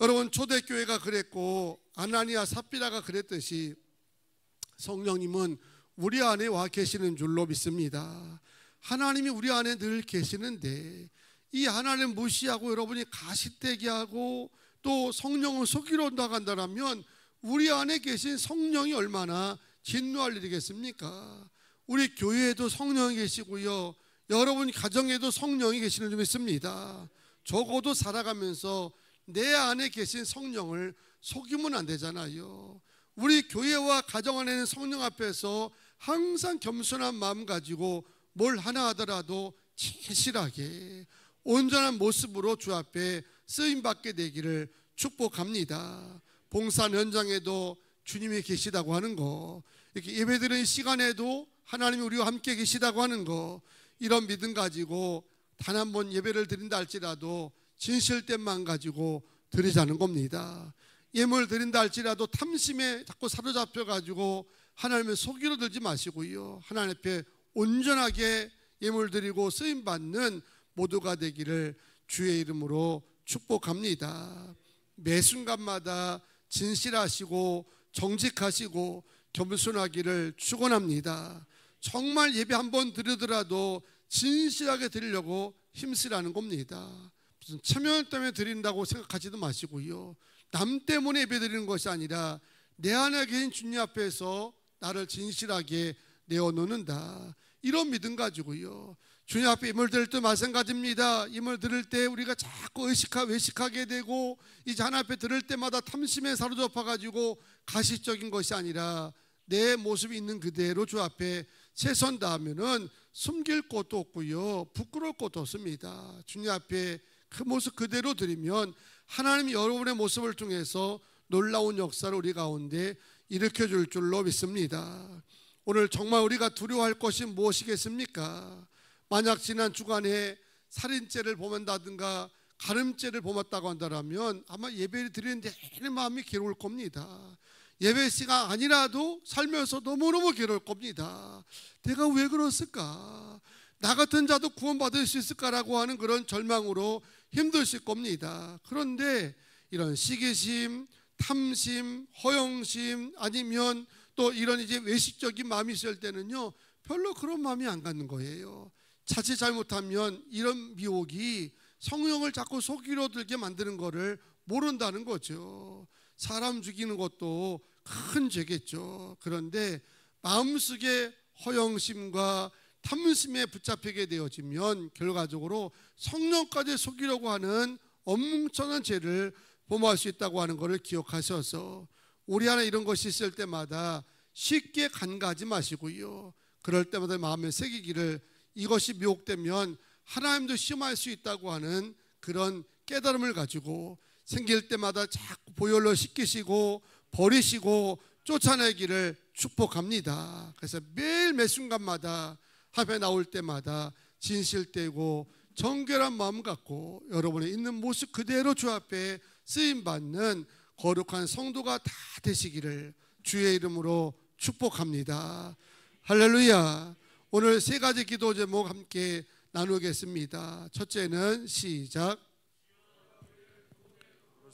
여러분, 초대교회가 그랬고 아나니아 삽비라가 그랬듯이 성령님은 우리 안에 와 계시는 줄로 믿습니다. 하나님이 우리 안에 늘 계시는데 이 하나님 무시하고 여러분이 가시되게 하고 또 성령을 속이러 나간다면 우리 안에 계신 성령이 얼마나 진노할 일이겠습니까? 우리 교회에도 성령이 계시고요, 여러분 가정에도 성령이 계시는 줄 믿습니다. 적어도 살아가면서 내 안에 계신 성령을 속이면 안 되잖아요. 우리 교회와 가정 안에는 성령 앞에서 항상 겸손한 마음 가지고 뭘 하나 하더라도 진실하게 온전한 모습으로 주 앞에 쓰임받게 되기를 축복합니다. 봉사 현장에도 주님이 계시다고 하는 거, 이렇게 예배드리는 시간에도 하나님이 우리와 함께 계시다고 하는 거, 이런 믿음 가지고 단 한 번 예배를 드린다 할지라도 진실됨만 가지고 드리자는 겁니다. 예물 드린다 할지라도 탐심에 자꾸 사로잡혀 가지고 하나님을 속이려 들지 마시고요, 하나님 앞에 온전하게 예물 드리고 쓰임 받는 모두가 되기를 주의 이름으로 축복합니다. 매 순간마다 진실하시고 정직하시고 겸손하기를 축원합니다. 정말 예배 한번 드리더라도 진실하게 드리려고 힘쓰라는 겁니다. 무슨 체면 때문에 드린다고 생각하지도 마시고요, 남 때문에 예배 드리는 것이 아니라 내 안에 계신 주님 앞에서 나를 진실하게 내어놓는다, 이런 믿음 가지고요, 주님 앞에 예물 드릴 때 마찬가지입니다. 예물 드릴 때 우리가 자꾸 외식하게 되고 이제 하나님 앞에 드릴 때마다 탐심에 사로잡혀 가지고 가시적인 것이 아니라 내 모습이 있는 그대로 주 앞에 최선 다하면은 숨길 것도 없고요, 부끄러울 것도 없습니다. 주님 앞에 그 모습 그대로 드리면 하나님이 여러분의 모습을 통해서 놀라운 역사를 우리 가운데 일으켜 줄 줄로 믿습니다. 오늘 정말 우리가 두려워할 것이 무엇이겠습니까? 만약 지난 주간에 살인죄를 범한다든가 가늠죄를 범했다고 한다면 아마 예배를 드리는데 내내 마음이 괴로울 겁니다. 예배 시간 아니라도 살면서 너무너무 괴로울 겁니다. 내가 왜 그랬을까? 나 같은 자도 구원받을 수 있을까라고 하는 그런 절망으로 힘드실 겁니다. 그런데 이런 시기심, 탐심, 허영심, 아니면 또 이런 이제 외식적인 마음이 있을 때는요, 별로 그런 마음이 안 갖는 거예요. 자칫 잘못하면 이런 미혹이 성령을 자꾸 속이려 들게 만드는 것을 모른다는 거죠. 사람 죽이는 것도 큰 죄겠죠. 그런데 마음속에 허영심과 탐심에 붙잡히게 되어지면 결과적으로 성령까지 속이려고 하는 엄청난 죄를 범할 수 있다고 하는 것을 기억하셔서 우리 안에 이런 것이 있을 때마다 쉽게 간과하지 마시고요, 그럴 때마다 마음에 새기기를, 이것이 미혹되면 하나님도 시험할 수 있다고 하는 그런 깨달음을 가지고 생길 때마다 자꾸 보혈로 씻기시고 버리시고 쫓아내기를 축복합니다. 그래서 매일 매 순간마다 앞에 나올 때마다 진실되고 정결한 마음 갖고 여러분의 있는 모습 그대로 주 앞에 쓰임받는 거룩한 성도가 다 되시기를 주의 이름으로 축복합니다. 할렐루야. 오늘 세 가지 기도 제목 함께 나누겠습니다. 첫째는 시작.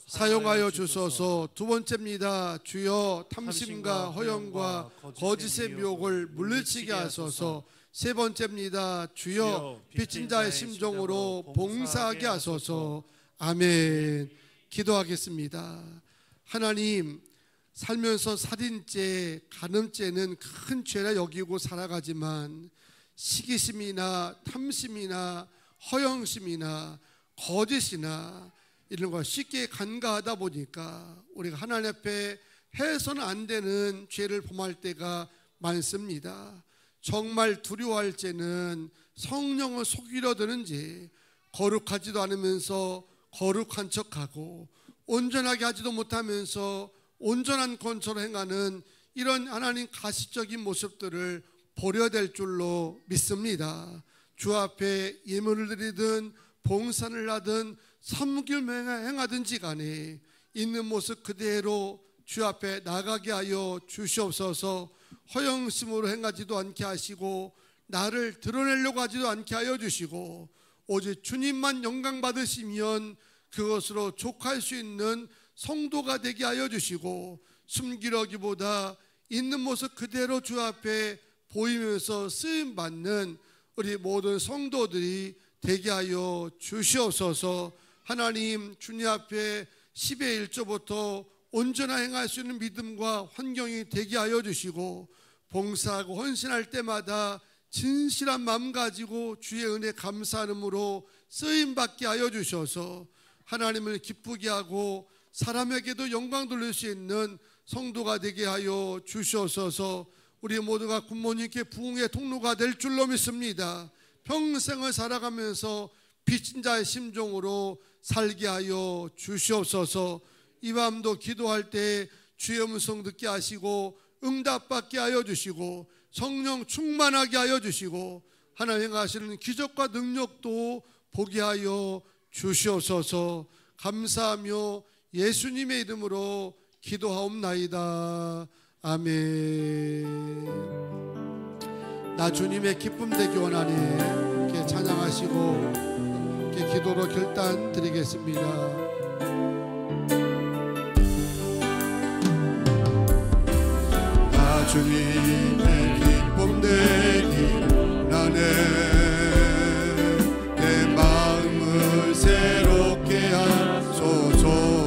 사용하여 주소서. 두 번째입니다. 주여 탐심과 허영과 거짓의 미혹을 물리치게 하소서. 세 번째입니다. 주여 빚진 자의 심정으로 봉사하게 하소서. 아멘. 기도하겠습니다. 하나님, 살면서 살인죄, 간음죄는 큰 죄라 여기고 살아가지만 시기심이나 탐심이나 허영심이나 거짓이나 이런 걸 쉽게 간과하다 보니까 우리가 하나님 앞에 해서는 안 되는 죄를 범할 때가 많습니다. 정말 두려워할 죄는 성령을 속이려 드는지, 거룩하지도 않으면서 거룩한 척하고 온전하게 하지도 못하면서 온전한 건처럼 행하는 이런 하나님 가시적인 모습들을 버려야 될 줄로 믿습니다. 주 앞에 예물을 드리든 봉사를 하든 섬길 행하든지 간에 있는 모습 그대로 주 앞에 나가게 하여 주시옵소서. 허영심으로 행하지도 않게 하시고 나를 드러내려고 하지도 않게 하여 주시고 오직 주님만 영광 받으시면 그것으로 족할 수 있는 성도가 되게 하여 주시고 숨기려기보다 있는 모습 그대로 주 앞에 보이면서 쓰임받는 우리 모든 성도들이 되게 하여 주시옵소서. 하나님, 주님 앞에 10의 1조부터 온전히 행할 수 있는 믿음과 환경이 되게 하여 주시고 봉사하고 헌신할 때마다 진실한 마음 가지고 주의 은혜 감사함으로 쓰임받게 하여 주셔서 하나님을 기쁘게 하고 사람에게도 영광 돌릴 수 있는 성도가 되게 하여 주시옵소서. 우리 모두가 굿모닝께 부흥의 통로가 될 줄로 믿습니다. 평생을 살아가면서 빚진 자의 심정으로 살게 하여 주시옵소서. 이 밤도 기도할 때 주의 음성 듣게 하시고 응답받게 하여 주시고 성령 충만하게 하여 주시고 하나님 행하시는 기적과 능력도 보게 하여 주시옵소서. 감사하며 예수님의 이름으로 기도하옵나이다. 아멘. 나 주님의 기쁨 되기 원하네. 이렇게 찬양하시고 이렇게 기도로 결단 드리겠습니다. 나 주님의 기쁨 되기 원하네. 내 마음을 새롭게 하소서.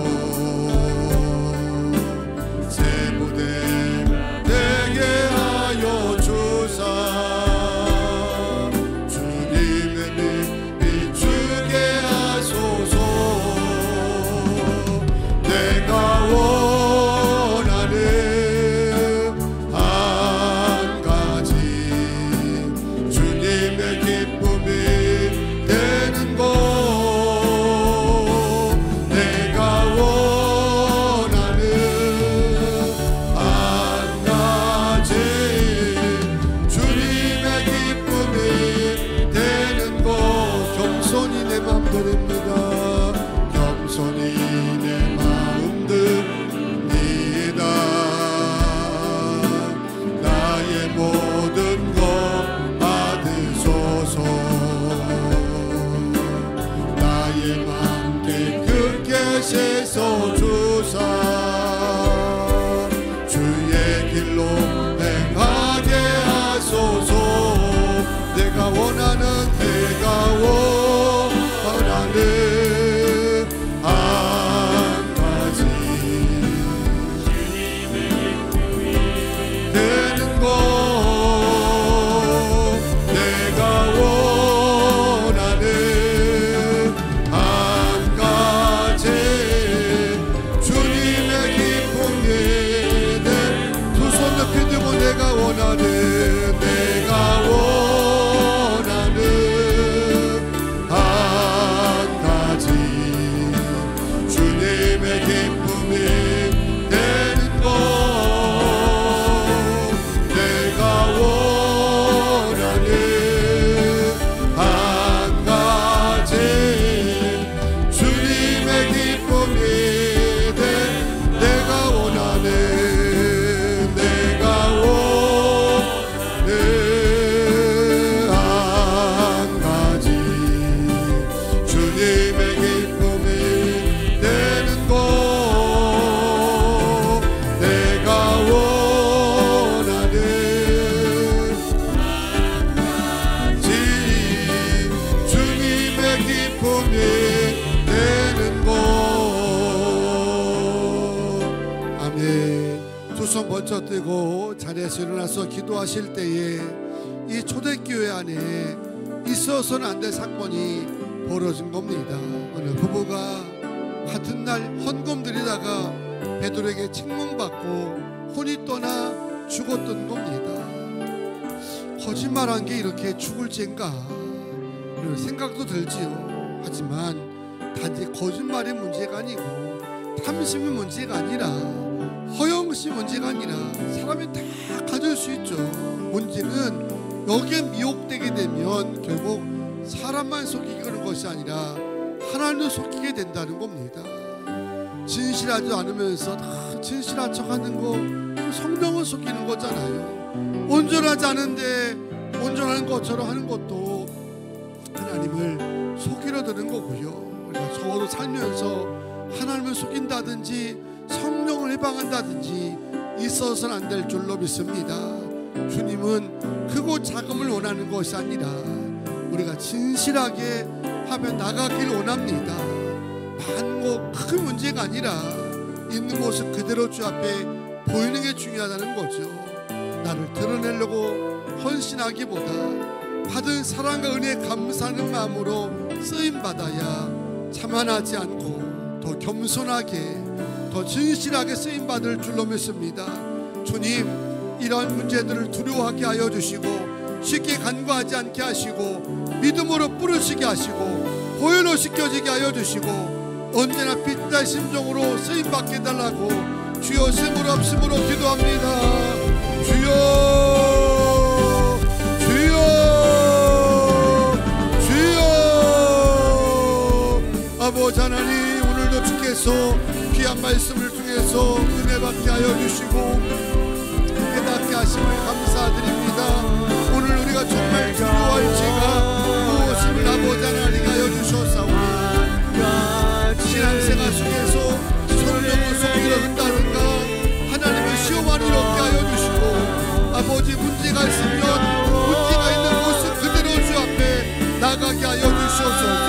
번쩍 뜨고 자리에서 일어나서 기도하실 때에 이 초대교회 안에 있어서는 안 될 사건이 벌어진 겁니다. 어느 부부가 같은 날 헌금 드리다가 베드로에게 책망받고 혼이 떠나 죽었던 겁니다. 거짓말한 게 이렇게 죽을 죄인가 이런 생각도 들지요. 하지만 단지 거짓말의 문제가 아니고 탐심의 문제가 아니라 허영심 문제가 아니라 사람이 다 가질 수 있죠. 문제는 여기에 미혹되게 되면 결국 사람만 속이게 하는 것이 아니라 하나님을 속이게 된다는 겁니다. 진실하지 않으면서 다 진실한 척하는 거 성령을 속이는 거잖아요. 온전하지 않은데 온전한 것처럼 하는 것도 하나님을 속이려 드는 거고요. 우리가 적어도 살면서 하나님을 속인다든지 성령을 해방한다든지 있어서는 안 될 줄로 믿습니다. 주님은 크고 작음을 원하는 것이 아니라 우리가 진실하게 하며 나가기를 원합니다. 많고 큰 문제가 아니라 있는 모습 그대로 주 앞에 보이는 게 중요하다는 거죠. 나를 드러내려고 헌신하기보다 받은 사랑과 은혜에 감사하는 마음으로 쓰임받아야 자만하지 않고 더 겸손하게 더 진실하게 쓰임받을 줄로 믿습니다. 주님, 이러한 문제들을 두려워하게 하여 주시고 쉽게 간과하지 않게 하시고 믿음으로 부르시게 하시고 보혈로 씻겨지게 하여 주시고 언제나 빛날 심정으로 쓰임받게 해달라고 주여 스물 없음으로 기도합니다. 주여 주여 주여. 아버지 하나님, 오늘도 주께서 귀한 말씀을 통해서 은혜 받게 하여 주시고 깨닫게 하심을 감사드립니다. 오늘 우리가 정말 두려워할지가 무엇임을 아버지 하나님 하여 주셨사오니 신앙생활 속에서 성령을 속이려 든다든가 하나님을 시험하는 일 없게 하여 주시고 아버지 문제가 있으면 문제가 있는 모습 그대로 주 앞에 나가게 하여 주시옵소서.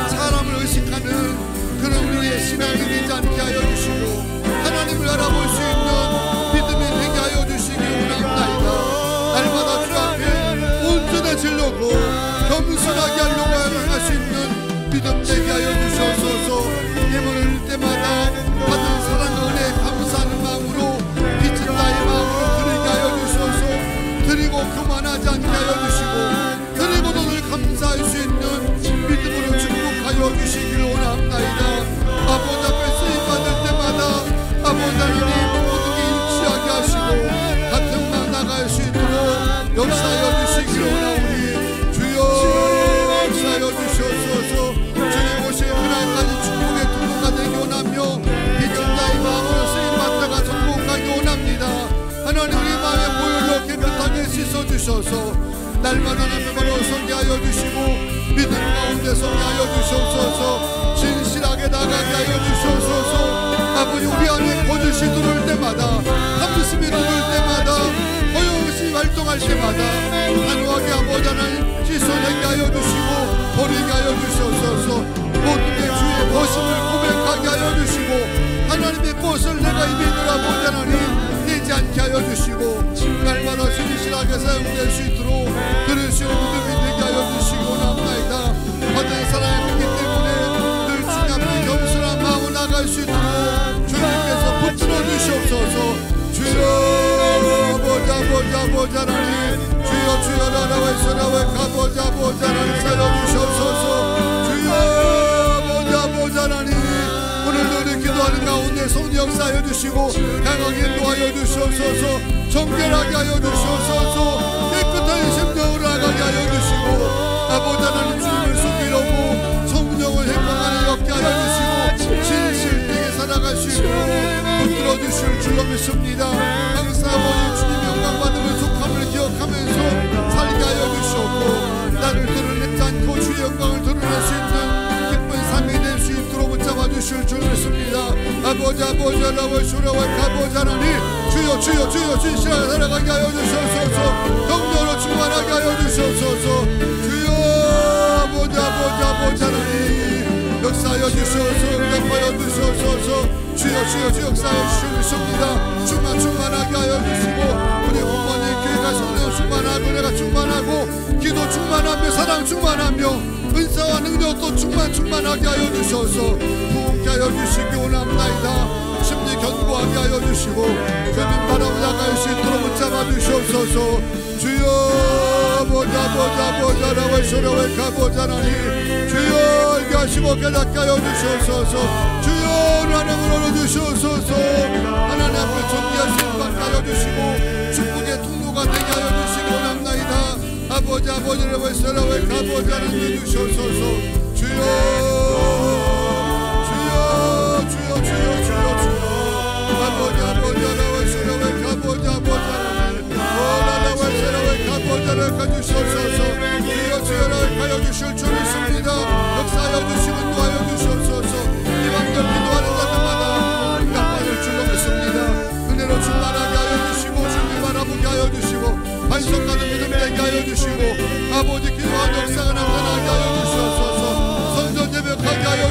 사람을 의식하는 그런 우리의 신앙이 되지 않게 하여 주시고 하나님을 알아볼 수 있는 믿음이 되게 하여 주시기 원합니다. 날마다 주 앞에 온전해지려고 겸손하게 하려고 할 수 있는 믿음 되게 하여 주시옵소서. 예물을 때마다 받은 사랑과 은혜에 감사하는 마음으로 빛은 나의 마음으로 드리게 하여 주셔서 드리고 교만하지 않게 하여 주시고 드리고도 늘 감사할 수 있는 믿음으로 축복하여 주시기를 원합니다. 아버지 앞에 쓰임받을 때마다 아버지 하나님 모든 게 일치하게 하시고 같은 방 나갈 수 있도록 역사하여 주시기를 원하오니 주여 역사하여 주시옵소서. 주님 오실 그날까지 축복의 통로가 되기 원하며 빛은 나의 마음으로 쓰임받다가 성공하기 원합니다. 하나님 우리 마음의 보혈로 깨끗하게 씻어주셔서 날마다 내 바로 서게 하여 주시고 믿음 가운데 서게 하여 주시옵소서. 진실하게 나가게 하여 주시옵소서. 아버지 우리 안에 거짓이 들어올 때마다 함수심이 들어올 때마다 허영심이 활동할 때마다 단호하게 아버지 하나님 씻어내게 하여 주시고 버리게 하여 주시옵소서. 모든 게 주의 거심을 고백하게 하여 주시고 하나님의 것을 내가 입에 들어 아버지 하나님 내지 않게 하여 주시고 날마다 진실하게 사용될 수 있도록 들을 수 있는 믿음이 되게 하여 주시고 원합니다. 받은 사랑이 있기 때문에 늘 주님 앞에 겸손한 마음으로 나갈 수 있도록 주님께서 붙들어 주시옵소서. 주여 아버지 아버지 아버지 하나님 주여 주여 나라와 가보자 아버지 하나님 살려주시옵소서. 주여 아버지 아버지 하나님 오늘도 우리 기도하는 가운데 성령 역사하여 주시고 강하게 인도하여 주시옵소서. 정결하게 하여 주시옵소서. 깨끗한 심령으로 나가게 하여 주시고 아버지 하나님 주님을 속이려고 성령을 행방하는 엽게 하여 주시고 진실되게 살아갈 수 있도록 붙들어 주실 줄로 믿습니다. 항상 아버지 주님 영광 받음을 족함을 기억하면서 살게 하여 주시옵고 나를 드러내지 않고 주의 영광을 드러낼 수 있는 기쁜 삶이 될 수 있도록 붙잡아 주실 줄 믿습니다. 아버지 아버지 하나와 주라와 아버지 하나님 주여 주여 주여 진실하게 살아가게 하여 주시옵소서. 영광으로 충만하게 하여 주시옵소서. 주여 아버지 아버지 아버지 하나님 역사하여 주시옵소서. 응답하여 주시옵소서. 주여 주여 주 역사하여 주시옵소서. 충만하게 하여 주시고 우리 부모님 교회가 성령 충만하고 내가 충만하고 기도 충만하며 사랑 충만하며 은사와 능력도 충만하게 하여 주셔서 부흥케 하여 주시기 원합니다. 심리 견고하게 하여 주시고 주님 바라보 나갈 수 있도록 붙잡아 주시옵소서. 주여 아버지 하나와 소로의 가보자 하나님 주여 알게 하시고 깨닫게 하여 주시옵소서. 주여 하나님을 얻어주시옵소서. 하나님 앞에 존귀한 수임받게 하여 주시고 축복의 통로가 되게 하여 주시기 원합니다. 아버지 아버지를 외소라고 가보자 하나님 주시옵소서. 주여 모든 믿음 되게 하여 주시고 아버지 기도한 역사가 나타나게 하여 주시옵소서. 성전 예배하게 하여